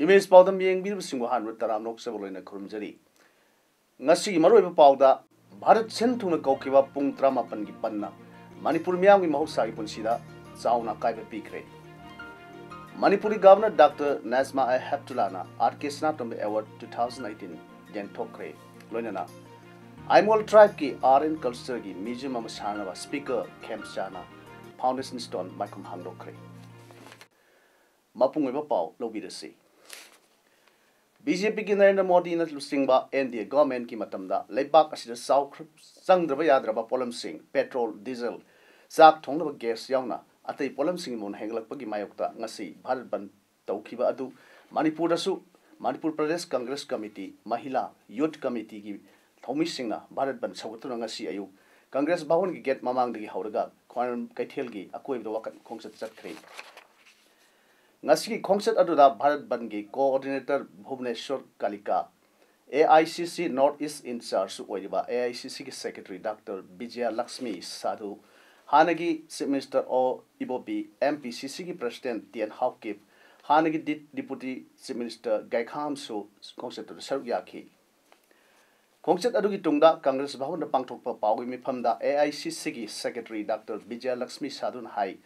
Image Paodam being Bilsing Hanwood Taram Noxable in a Crumjeri. Nasi Maru Pauda, Bharat Sentuna Kokiva Pung Tramapan Gipanna, Manipur Miami Mahosai Punsida, Sauna Kaiba Pikre. Manipuri Governor Dr. Nazma Heptulana, Arkesna Tumbe Award 2019, Jan Tokre, Lonana. I'm all tribe ki RN Culture ki Museum of Sanava, Speaker Camp Sana, Foundation Stone, Michael Handokre. Mapung Pau, Lobby the Sea. BJP ki Narendra Modi na lusingba NDA government ki matamda leibak asida sau sangdraba yadraba polam sing petrol diesel sak thongnaba gas yauna atai polam sing mon henglakpagi mayokta ngasi bharat ban tawkhiba adu manipur dasu manipur pradesh congress committee mahila youth committee ki thomi singna bharat ban sawtuna ngasi ayu congress bhawan ki gate mamang dagi hauraga khwan kaithel gi akoi do wakat khongsat chatkre ngasi khongset aduda bharat bangi coordinator Bhubaneswar Kalika AICC Northeast in charge oiba AICC ki secretary Dr. Vijaya Lakshmi Sadhu hanagi chief minister o Ibobi MPCC ki president Tian Haukip hanagi deputy chief minister Gaikham su khongset adu saruk yakhi khongset adu ki tungda congress bhawan na pangthokpa pawi mifamda AICC ki secretary Dr. Vijaya Lakshmi Sadhu hai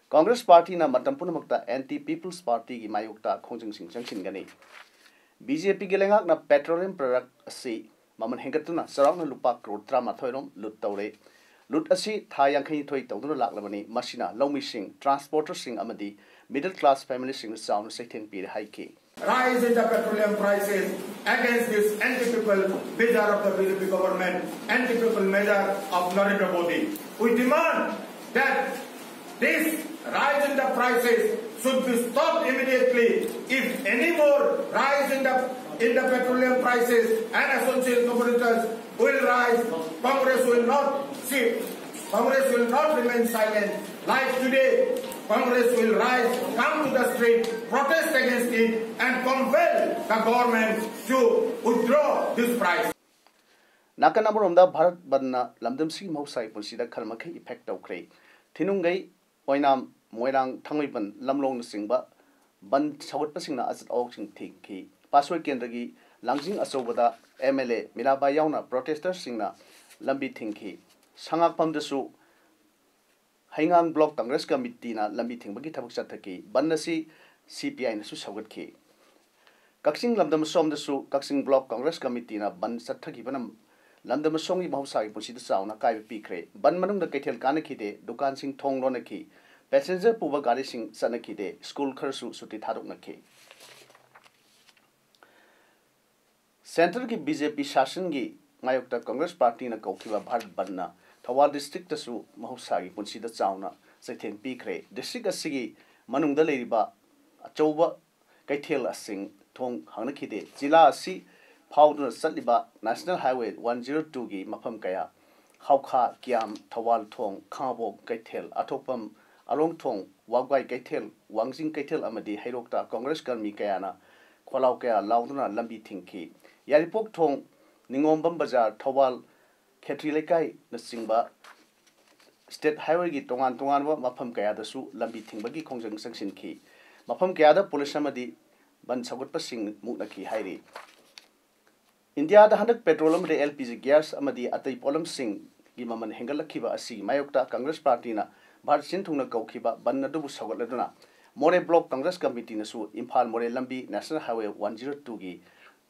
Congress Party na matampuna makta Anti-People's Party ki mayukta khongjing sing changshin gani. BJP ki lengak na petroleum product asi maman hengatuna sarang na lupa crore trama thoirom lut tawre. Lut asi thayang khayi thoi tawduna laklabani masina lawmi sing transporter sing amadi middle class family sing sound second period high ki. Rise in the petroleum prices against this anti-people measure of the BJP government, anti-people measure of Narendra Modi. We demand that this rise in the prices should be stopped immediately. If any more rise in the petroleum prices and associated commodities will rise, Congress will not remain silent. Like today, Congress will rise, come to the street, protest against it, and compel the government to withdraw this price. Nakanamurumda Bharat Banna Lamdam Sing Mosai Punsida Kalmaki effect of Cray. Tinungai Oinam Moirang Tangiban Lamlong Singba Ban Sawat Pasina as auction tiki Pasway Kendagi Langsing Asobada MLA Milabayana protester singna Lambi Tinki Sangak Pam the Su Hangang Block Congress Committee na Lambi Tingbagi Tabak Bandasi CPI na Susawat Ki Kaksing Lamdam Som the Su Kaksing Block Congress Committee na Ban Sataki Banam Lamdam Songi Mahusai Pusita Sauna Kai Pikre Ban Manung the Ketel Kanakide Dukan Sing Tong Ronaki Passenger Puba Gari Sing Sanakide School Kursu Suti Taruknaki Central ki BJP Shasan gi Mayokta Congress Party na Kaukiwa Bharat Banna Thawal District Tasu Mahusagi Punsida Chauna Saithen Pikre District Asigi Manungda Leriba Achauba Kaithel Asing Thong Hanakide Jila Asi Paodam Satliba National Highway 102 gi Mafam Kaya Haukha Kiam Thawal Thong Khabo Kaithel Atopam Along Thong Wagwai Kaithel Wangjing Kaithel Amadi Hairokta Congress Karmi Kayana Kholau Kaya Lauduna Lambi Thinki Yaripok Thong Ningombam Bazar Thawal Khetri Lekai Nasingba State Highway gi Tongan Mafam Kaya Dasu Lambi Thingbagi Khongjang Sangshin Ki Mafam Kaya da Police Amadi Ban Sagut Pasing Muknaki Hairi India da Handak Petroleum de LPG gas Amadi Atai Polam Sing Gimaman Hengalakiba Asi Mayokta Congress Party na Bharat Sintungna Kaukiba Banadu Sagaladuna More Block Congress Committee Nasu Imphal More Lambi National Highway 102 gi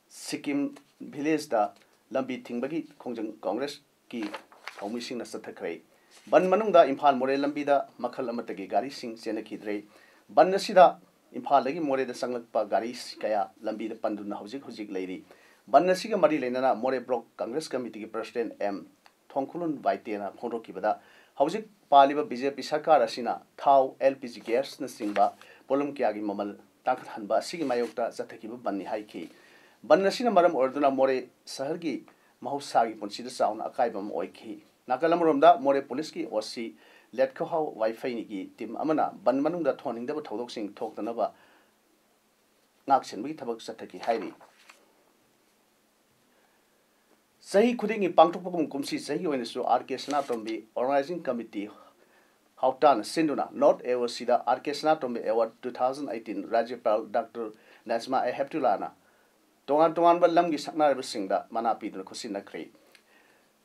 Sikkim Village da Lambi Tingbagi Khongjang Congress ki Thawmi Sing na Sathakrai Ban Manungda Imphal More Lambi da Makhal Amatagi Gari Sing Senakidre Ban Nasida Imphal Lagi More da Sanglakpa Gari Kaya Lambi da Panduna Hujik Lady Ban Nasiga Mari Lenana More Block Congress Committee ki President M Thongkulun Vaitena Khondokibada Hujik Paliba BJP Sarkar Asina Thau LPG gas na Singba Polum Kiagi Mamal Takhanba Sigi Mayokta Zathakiba Banni Haiki ban asina maram orduna more sahar gi mahusagi punsida chauna akaibam oikhi nakalam romda more police ki osi let ko how wifi ni gi tim amana ban manungda thoning da thodok sing thokdana ba ngak senbi thabak sathaki hairi sahi khudingi pangthokpakum kumsi sahi oina su RK Sanatombi organizing committee Hautan Sinduna North Ever Sida RK Sanatombi Award 2018 Rajyapal Dr. Nazma Heptulana Tongan ba lamgi sakna singda manapi dun khusina khrei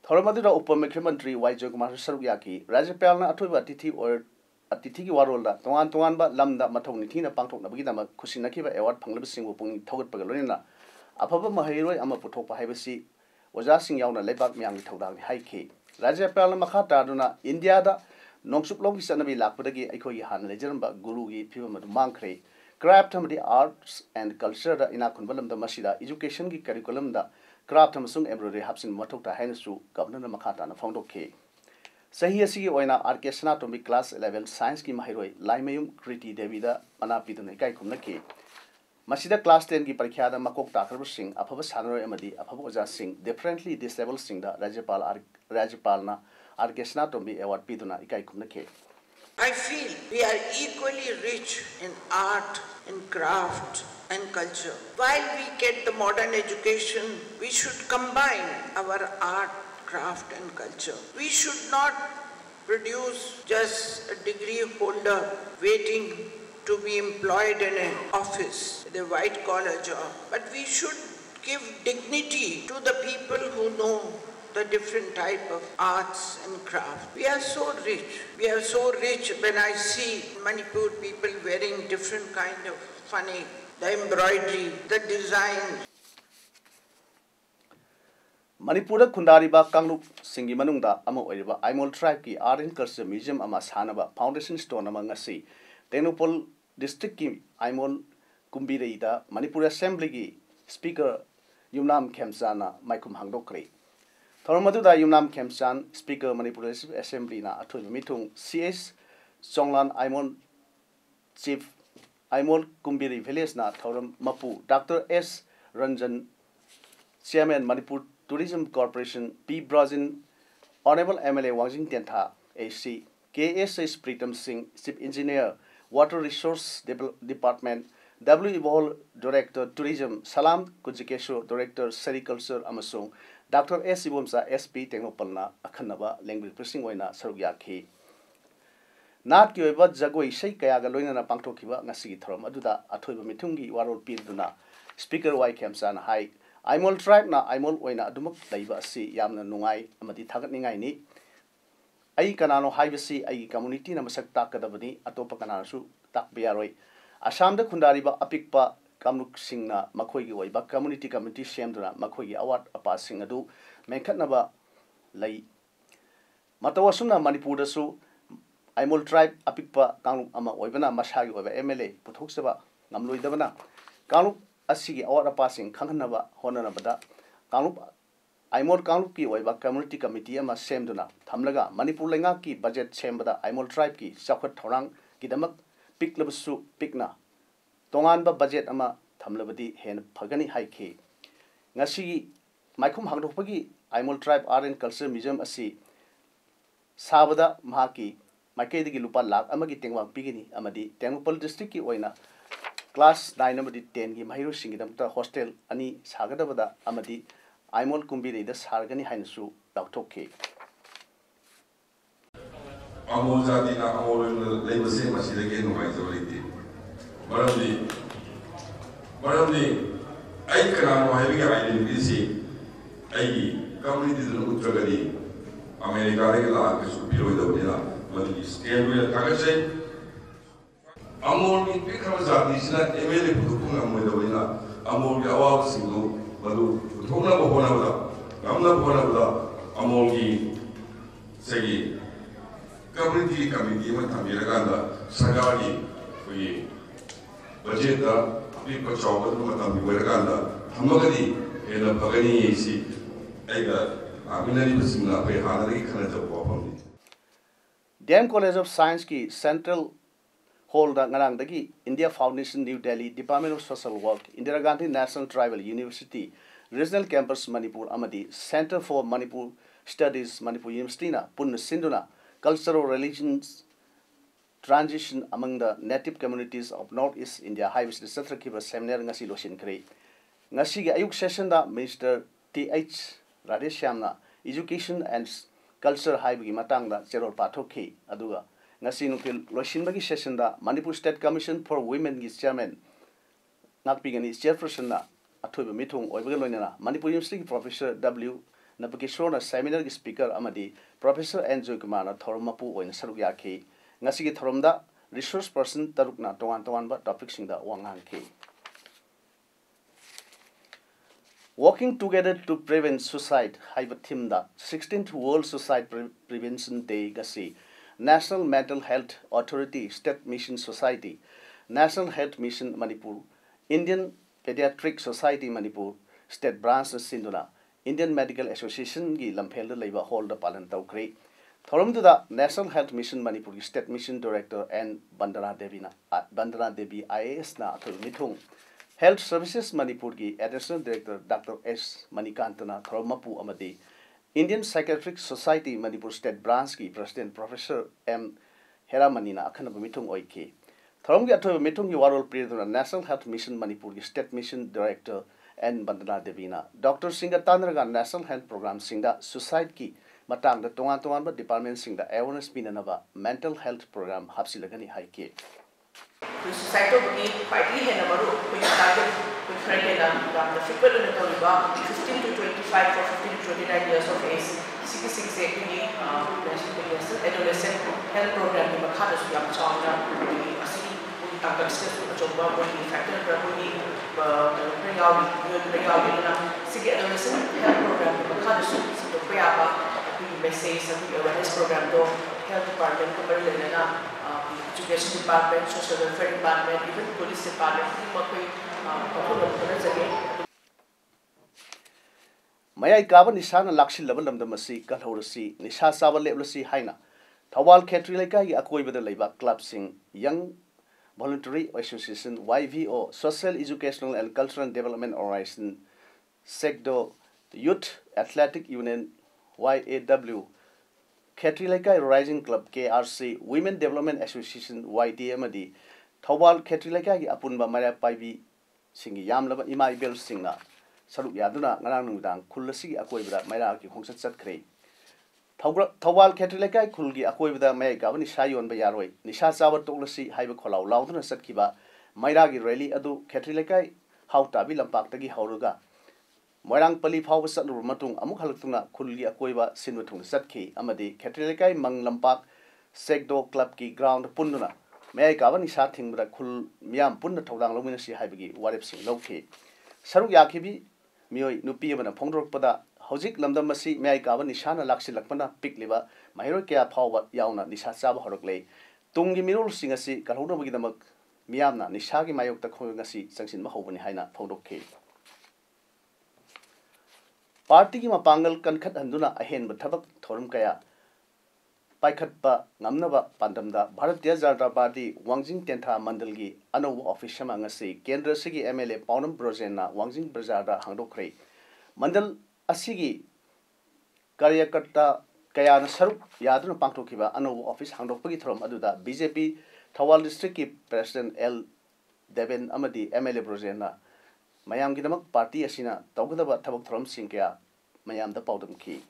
Thoramadu Upa Mukhyamantri Waijo Kumar Sarugyaki Rajyapal na athoiba atithi gi warol da tongan ba lamda mathong ni thina pangthok na bagi dama khusina khiba award phanglab singbu pung thogat pagalonina afaba mahairoi ama puthokpa haibasi oja sing yauna lebak myang gi thodang haiki Rajyapal na makha taduna India da nongsuk logi sanabi lakpadagi aikoi han lejeramba guru gi phibam mangkhre craft amadi arts and culture da ina khunbalam da masida education gi curriculum da craft amasung embroidery hapsin mathok ta hainasu governor makha ta na phongdokhe sahi asigi oina RK Sanatombi class 11 science ki mahiroi laimayum kriti devi da manapi dun kai khumnaki masida class 10 ki parikha da makok takarbu sing afaba sanaroi amadi afaba oja sing differently disabled sing da Rajyapal na RK Sanatombi award piduna ikai khumnaki I feel we are equally rich in art, in craft and culture. While we get the modern education, we should combine our art, craft and culture. We should not produce just a degree holder waiting to be employed in an office, the white collar job, but we should give dignity to the people who know the different type of arts and craft. We are so rich. We are so rich when I see Manipur people wearing different kind of funny, the embroidery, the design. Manipur Kundariba Kanglup Singi Manungda Amo Oiba Aimol Tribe ki Art and Culture Museum Amasanaba Foundation Stone among Asi Tenupol District ki Aimol Kumbireida Manipur Assembly ki Speaker Yumnam Kemsana Maikum Hangdokre Thoramadu Yumnam Kemsan Speaker Manipur Assembly na Athu Mitung CS Songlan Aimol Chief Aimol Kumbiri Village na Thoram Mapu Dr. S. Ranjan Chairman Manipur Tourism Corporation P. Brazin Honorable MLA Wangjing Tentha AC KSS Pritam Singh Chief Engineer Water Resource Department W. Ball Director Tourism Salam Kujikesho Director Sericulture Amasung Dr. S. Ibomsa SP Tengopalna Akhanaba Language Pressing Waina Sarugyaki Nat Kyoba Jagoi Shei Kayaga Loina Pangtokiba Nasi Thoram Aduda Athoiba Mitungi Warol Pilduna Speaker Y Kemsan High Aimol Tribe na Aimol Oina Adumak Laiba Si Yamna Nungai Amadi Tagat Ningai ni Ai Kanano Haibasi Ai community na Masak Takadabani Atopa Kananasu Takbiaroi Assam da Kundariba Apikpa Kamluk Singna Makoigi Waiba Community Committee Shamduna Makoigi Award Apa Singadu Menkatnaba Lai Matawasuna Manipur su Aimol Tribe Apikpa Kamluk Ama Oibana Mashagi Oiba MLA Putuksaba Namluidabana Kamluk Asigi Award Apa Sing Kanganaba Honanabada Kamluk Aimol Kamluk ki Oiba Community Committee Ama Shamduna Tamlaga Manipur Lenga ki budget Shambada Aimol Tribe ki Sakwat Thorang Kidamak Piklabasu Pikna Tonganba budget ama Tamlabadi Hen Pagani Haiki Ngasi Maikum Hangdopagi Aimol Tribe Art and Culture Museum Asi Sabada Mahaki Makedi Lupa Lak Amagi Tengwang Pigini Amadi Temple District ki Oina Class 9 Amadi 10 gi Mahiru Singidamta Hostel Ani Sagadabada Amadi Aimol Kumbiri the Sargani Hainsu Dautoke Amol Zadina Amol Labor Machine again, my Maramdi, I cannot have a identity. I community to Utragadi, America, Superior Dovina, but it's Gabriel Takase. Amol in Picamazat is not a very Putuna with the winner, Amol Gawa Single, Badu, Putuna Bonavada, Gamna Bonavada, Amolgi, Segi, Community Committee, Matamiraganda, Sagagi, for ye. Budget people chop at the Verganda, Hamagadi, and a Pagani, see, Aminari Singla, pay Hanari Canada. Dam College of Science ki Central hall da ngarang dagi India Foundation New Delhi Department of Social Work Indira Gandhi National Tribal University Regional Campus Manipur amadi Center for Manipur Studies Manipur University na punna sinduna cultural religions transition among the native communities of Northeast India Highways Satrakiba seminar ngasi losin kre ngasi gi ayuk session da Mr. T.H. Radeshyamna Education and Culture Highway matang da Gerald Pathoki aduga ngasi nukil losin bagi session da Manipur State Commission for Women gi chairman nakpigani chairperson na athoiba mithung oibaga loinana Manipur University Professor W. Napakishona seminar gi speaker amadi Professor Enjoy Kumar na thormapu oin saruk yakhi ngasi gi thoromda resource person tarukna tongan ba topic singda wangang ki Working together to prevent suicide haiba theme da 16th World Suicide Prevention Day gasi National Mental Health Authority State Mission Society National Health Mission Manipur Indian Pediatric Society Manipur State Branch Sinduna Indian Medical Association gi lamphel da leiba hall da palan tawkri thorom da National Health Mission Manipur State Mission Director and Bandara Devi IAS na athul mithung Health Services Manipur ki Additional Director Dr. S. Manikantana Thoromapu amadi Indian Psychiatric Society Manipur State Branch ki President Professor M. Heramanina akhanaba mithung oiki thorom gi athoiba mithung gi warol priaduna National Health Mission Manipur ki State Mission Director and Bandana Devina Dr. Singha Tanraga National Health Program Singha Suicide ki matang da tongan ba department singha awareness pinanaba mental health program hapsilagani haiki Suicide bagi party hai na baru kuch target kuch friend na the people in the 15 to 25 or 15 to 29 years of age 66 ni adolescent health program ni makha da su yam chawna asi tangkal stress ko chomba ko ni factor ko ni regawi na sige adolescent health program ni makha da su to pa ba message sa awareness program do health department ko bari na Education Department, Social Welfare Department, even Police Department, Mayai Kaban Nisana Lakshi Labalamdamasi, Kalhorasi, Nisha Sava Leblasi Haina, Tawal Katrilaka, Akoi with the Labor Club Sing, Young Voluntary Association, YVO, Social Educational and Cultural Development Organization, SECDO, Youth Athletic Union, YAW, Katrilaka Rising Club KRC Women Development Association YDMD Thawal Katrilaka Apunba Maya Paibi Singi Yamlaba Ima Ibel Singna Saruk Yaduna Ngarang Nudang Kulasi Akoibra Maya ki Hongsat Satkre Thawal Katrilaka Kulgi Akoibda Maya Gavani Shayon Bayaroi Nisha Sawa Tolasi Haiba Kolau Lauduna Satkiba Mairagi Rally Adu Katrilaka Hautabi Lampaktagi Hauruga Moirang Pali Power Satlur Matung Amuk Halutuna Kulgi Akoiba Sinwatung Satki Amadi Katrilaka Mang Lampak Segdo Club ki ground Punduna May Gavani Sating Kul Miam Punda Todang Luminasi Haibigi Warip Sing Loki Saru Yakibi Mioi Nupiamana Pondrok Pada Hojik Lamdamasi May Gavani Shana Laksi Lakpana Pick Liver Mahirokia Power Yauna Nisha Saba Horokle Tungi Mirul Singasi Kaluna Wigamak Miamna Nishagi Mayok Takongasi Sanction Mahobani Haina Pondoke Party ki mapangal kankhat handuna ahen bathabak thorum kaya paikhatpa ngamnaba pandamda Bharatiya Janata Party Wangjing Tentha Mandal gi anow office ma ngasi Kendra sigi MLA Paodam Brojena Wangjing Bazaar da hangdokre mandal asigi karyakarta kaya na saruk yaduna pangthokiba anow office hangdokpagi thorum aduda BJP Thawal district ki president L Deven amadi MLA Brojena Mayam Gidamak Party Asina Togada Tabak Throm Sinkia Mayam the Paodam Key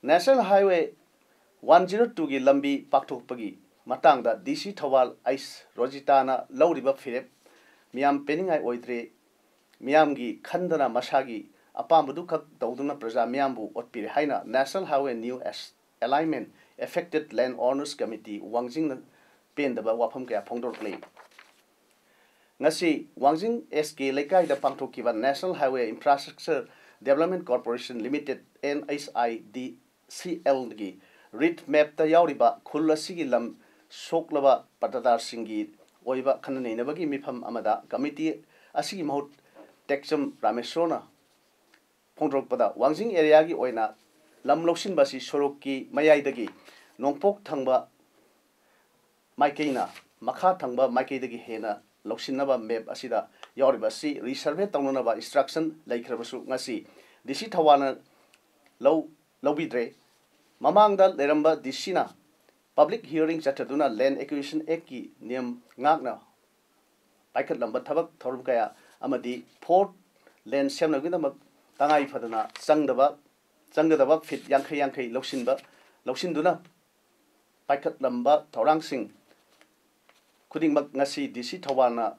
National Highway 102 Gi Lambi Paktok Pagi Matang da DC Thawal Ice Rojitana Lowriba Philip Miam Peningai Oidre Miam Gi Khandana Masagi Apambuduka Dauduna Praja Miambu Otpiri Haina National Highway New Alignment Affected Land Owners Committee Wangjing Pendaba Wapam Kaya Pongdor Play Ngasi Wangjing SK Lekai da Pangtokiba National Highway Infrastructure Development Corporation Limited NHIDCL gi read map ta yauriba khullasigi lam soklaba patadar singi oiba khanane nabagi mifam amada committee asigi mahut Texam Ramesona Pongdrokpada Wangjing area gi oina lam loksin basi sorok ki mayai dagi nongpok thangba maikeina makha thangba maikei dagi hena loksinaba map asida yauriba si resurvey tawnaba instruction laikhrabasu ngasi disi thawana lobidre mamangda leramba disina public hearing chataduna land acquisition act ki niyam ngakna paikhat lamba thabak thorum kaya amadi port land semnagidamak tangai phadana changdaba fit yankhai loksinduna paikhat lamba thorangsing khudingmak ngasi disi thawana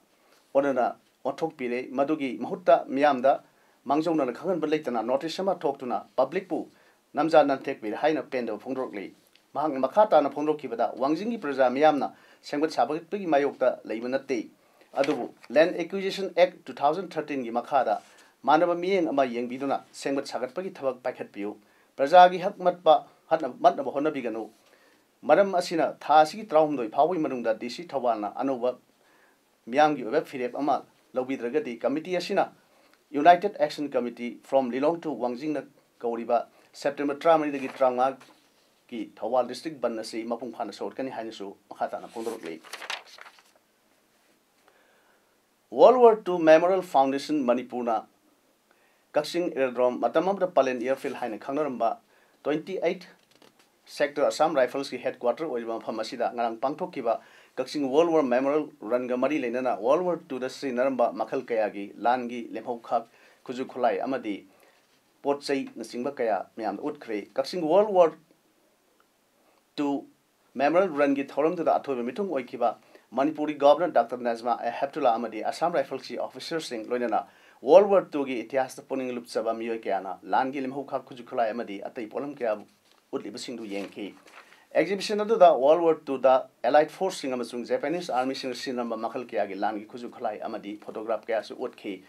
onana othok pire madugi mahutta miyamda mangjongna khangan balaitana notice sama thoktuna public pu namja nantek pire haina pendo phongrokli mahang makhata na phongrokibada wangjingi praja miyamna sengbat sabagi mayokta leibanate adubu land acquisition act 2013 gi makhada manaba miyeng ama yengbiduna sengbat sagatpagi thabak paikhatpiu prajagi hak matpa matna bahona biganu maram asina thasigi traumdoi phawai manungda disi thawana anuba miyamgi web firep ama lobidragadi committee asina united action committee from Lilong to Wangjing na kauriba September 3 dagi tranga ki Thawal district bannasi mapung phana sorkani hainisu makhata na phondorokli World War II Memorial Foundation Manipurna Kaksing Aerodrome matamamda Palen Airfield haina khangnaramba 28 sector Assam Rifles ki headquarter oiba phamasida ngarang pangthokkiba Kaksing World War Memorial Ranga Mari Lenana World War II da Srinaramba Makhal Kayagi Langi Lemhokak Kuju Khulai Amadi Potsai Nasingba Kaya Miam Utkre Kaksing World War II Memorial Rangi Thoram to the Atoba Mitung Oikiba Manipuri Governor Dr. Nazma Heptula Amadi Assam Rifles officers sing Loinana World War II gi Itias the Puning Lupsaba Miokiana Langi Lemhokak Kuju Khulai Amadi Atai Polam Kaya Udlibasing Yankee Exhibition of the World War II the Allied Forcing amasung Japanese Army sing sinamba makhal kya gi langi kuju khalai amadi photograph kya su utki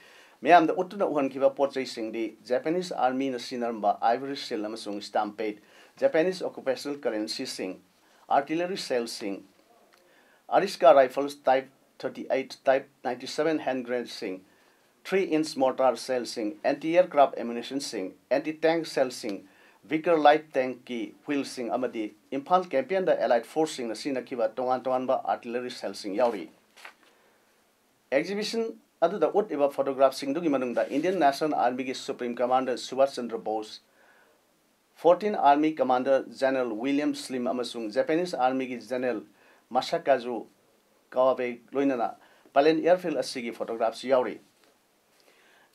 mayam da utuna uhan kiba portrait sing di Japanese Army na sinamba ivory shell amasung stamp paid Japanese occupational currency sing artillery shell sing Ariska rifles type 38 type 97 hand grenade sing 3-inch mortar shell sing anti-aircraft ammunition sing anti-tank shell sing Vicar light tank ki wheel sing amadi Imphal campaign the Allied forcing na sina kiba tongan ba artillery cell sing yauri exhibition adu the ut eba photograph sing dugi manungda Indian National Army ki Supreme Commander Subhash Chandra Bose 14 Army Commander General William Slim amasung Japanese Army ki General Masakazu Kawabe loinana Palen Airfield asigi photographs yauri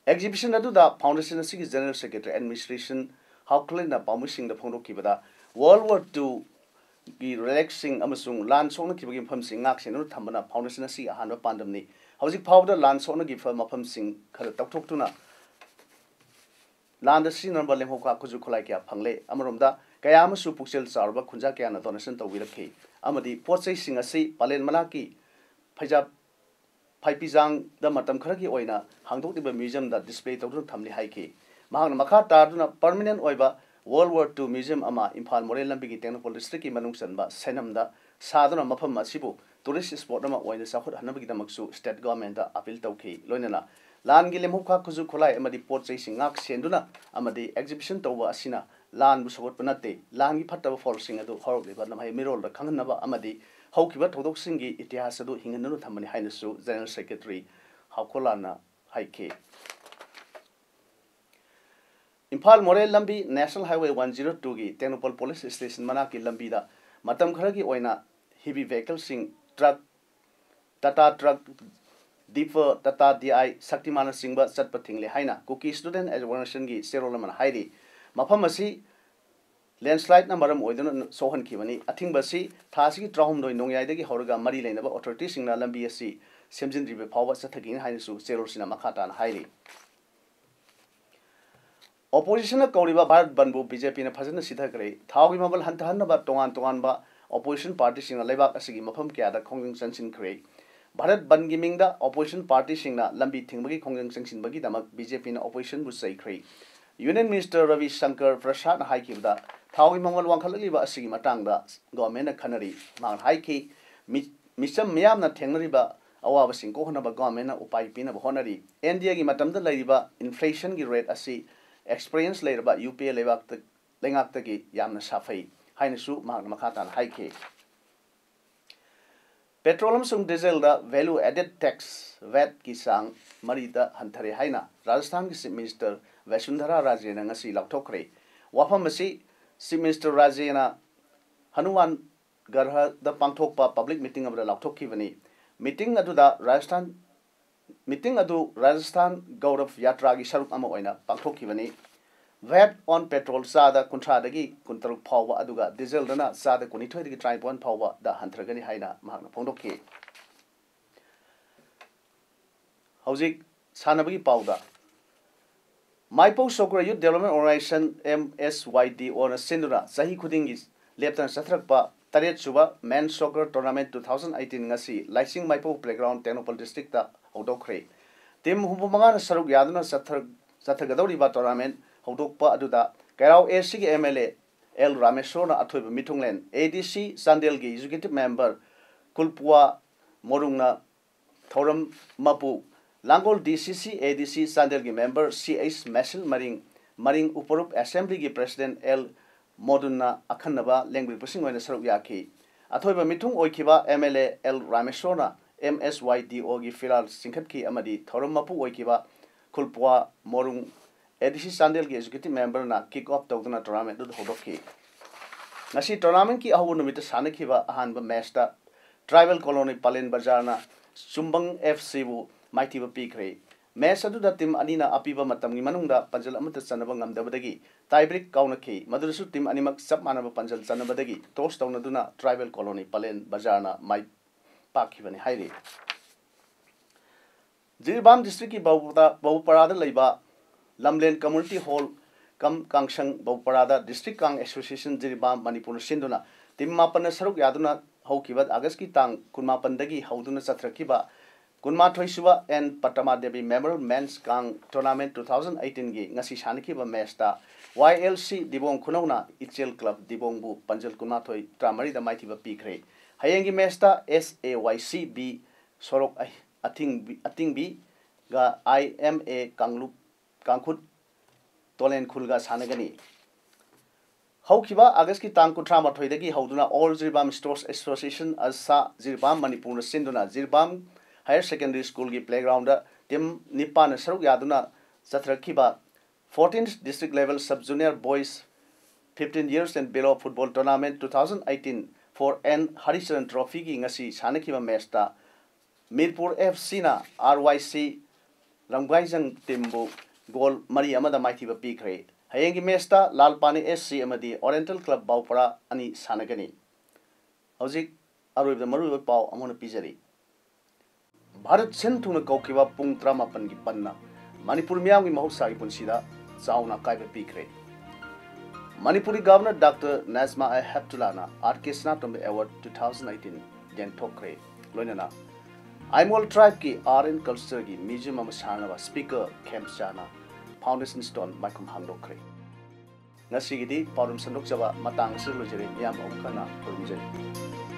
exhibition adu the foundation asigi General Secretary Administration how clean na pamusing the phono kibada World War II gi relaxing amasung lan song na kibagi pham sing ngak sen no thambana foundation asi ahanba pandamni hojik phawda lan song na gi pham pham sing khar takthok tuna lan da si number lem hoka kuju khulai kya phangle amaromda kaya amasu puksel charba khunja kya na donation tawiraki amadi pochai sing asi palen malaki phaijab phaipijang da matam kharagi oina hangdok diba museum da display tawdun thamli haiki mahang makha tarduna permanent oiba World War II museum ama Imphal Morel lambi ki Technopol district ki manung sanba senamda saduna mafam asibu tourist spot ama oina sakhut hanabagi damaksu state government da appeal tawki loinana lan gi lemhokha kuju khulai amadi porchai singak senduna amadi exhibition tawba asina lan bu sagot panate lan gi phattaba fall sing adu horok leba namhai mirol da khangnaba amadi haukiba thodok singi itihas adu hingannu thamani hainasu general secretary haukolana haike Imphal Morel Lambi National Highway 102 gi Technopol Police Station manaki lambi da matam kharagi oina heavy vehicle sing truck Tata truck Deeper Tata DI Saktimana singba chatpa thingle haina Cookie student education gi serolaman hairi mafam asi landslide na maram oidona sohan kibani athingba si thasi gi trahum doi nongyai dagi horga mari leinaba authority singna lambi asi semjin ribe phawa chathagin hainisu serol sina makhata na hairi opposition na kauriba Bharat Banbu BJP na phajana sitha kare thawgi mabal hantahan ba tongan ba opposition party singa lebak asigi mafam kya da khongjing chanchin kare Bharat Bangi mingda opposition party singna lambi thingbagi khongjing chanchin bagi damak BJP na opposition bu sai kare Union Minister Ravi Shankar Prasad na haikibda thawgi mabal wangkhalali ba asigi matangda government na khanari mang haiki misam miyam na thengnari ba awaba sing ko hona ba government na upai pina ba honari India gi matamda laiba inflation gi rate asi experience later about UPA lebak the lengak the yamna safai hainisu mag makatan haike petrol diesel value added tax VAT की सांग मरीद हंथरे हाइना राजस्थान की chief minister Vasundhara Raje लौटोखरे वाफम chief minister Raje Hanumangarh पांथोप public meeting लौटोखीबनी मीटिंग राजस्थान गौरव यात्रा की सरुक पांथोखीबनी वैट ऑन पेट्रोल चाद कुंथ्रादगी कुंतरुक फाव अदुगा डीजल दना चाद कुनिथोयदगी 3.1 फाव दा हंथरगनी हाइना महांगना फोंदोखी हौजिक सानबगी पाउदा माइपौ सोक्रा यूथ डेवलपमेंट ऑर्गेनाइजेशन MSYD और सिंदुना सही खुदिंगी लेप्तन सथरकपा 8 सुबा मेन सोकर tournament 2018 ngasi lysing माइपौ playground टेक्नोपल district ता हौदोखरे टीम हुबुमंगा सरुक यादुना सथरगदौरिबा टूर्नामेंट हौदोकपा अदुदा कैराव AC के MLA L रामेश्वर अथोइब मिथुंगलेन ADC सांडेल की executive member कुलपुआ मोरुंगना थौरम मपु Langol DCC ADC सांडेल की मेंबर CH मैसिल मरिंग उपरूप असेंबली की प्रेसिडेंट L मोदुना अखन्नबा लेंग्री पुसिंग ओइना सरुक याखी अथोइब मिथुंग ओइखिबा MLA L रामेश्वर MSYDO की फिराल सिंखटकी अमदी थौरम मपु ओइखिबा कुलपुआ मोरुंग ADC सांडेल की एग्जीक्यूटिव मेंबर ना किक ऑफ तौदना टूर्नामेंट होदोखी ngasi टूर्नामेंट की अहु नुमित सानखिबा अहानबा मैच दा ट्राइबल कॉलोनी पलेन बाजार ना सुंबंग FC बु माइथिबा पीखरे मैच अदुदा टीम अनीना अपीबा मतमगी मनुंगदा पंजल अमत चनबा ngamdabadagi टाइब्रेक काउनखी मदुरसु टीम अनिमक सब मानबा पंजल चनबदगी टॉस तौनदुना ट्राइबल कॉलोनी पलेन बाजार ना माइ पाखिबनी हाइरे जिरबाम डिस्ट्रिक्ट की बहुपरादा लैबा लमलेन कम्युनिटी हॉल कम कांगसंग बहुपरादा डिस्ट्रिक्ट कांग एसोसिएशन जिरबाम मणिपुर सिंधुना टीम मापन सरुक यादुना हौकिबा अगस्त की तांग कुनमापनदगी हौदुना चथरकिबा कुनमाथोइसुबा N Patma Devi memorial men's कांग टूर्नामेंट 2018 की ngasi सानकिबा मैच दा YLC दिबोंग खुनौना इचेल क्लब दिबोंगबु पंजल कुनमाथोइ ट्रामरी दा माइथिबा पीखरे हयेंगी मैच दा SAYC B सोरोक अथिंग गा IMA कांगलुप कांखुट तोलेन खुलगा सानगनी हौखिबा अगस्त की तांग कुथ्रा मथोइदगी हौदुना ऑल जिरबाम स्पोर्ट्स एसोसिएशन असा जिरबाम मणिपुर सिंधुना जिरबाम हायर सेकेंडरी स्कूल की प्लेग्राउंड टीम निपान सरुक यादुना चथरखिबा 14th district level sub junior boys 15 years and below football tournament 2018 for N Haricharan trophy की ngasi सानखिबा मैच दा मीरपुर FC ना RYC रंगाइजंग टीमबु गोल मरी अमदा माइथिबा पीखरे हयेंगी मैचता लालपानी SC अमदी ओरिएंटल क्लब बाउपरा अनि सानगनी हौजिक अरोइब मरुब पाव अमोन पिजरी भारत सेंथुना कौकिबा पुंग 18 की पन्ना मणिपुर मियामगी महौसागी पुंसीदा चाउना काइबा पीखरे Manipuri governor doctor Najma Heptulla RK स्नातम अवार्ड 2018 जेंथोखरे लोइनना आइमोल ट्राइब की आर्ट एंड कल्चर की म्यूजियम में सानवा स्पीकर कैंप जाना फाउंडेशन स्टोन माइकुम हांगदोखरे ngasi gidi paudam sandok jaba matang se lojere yam okana kurumjeri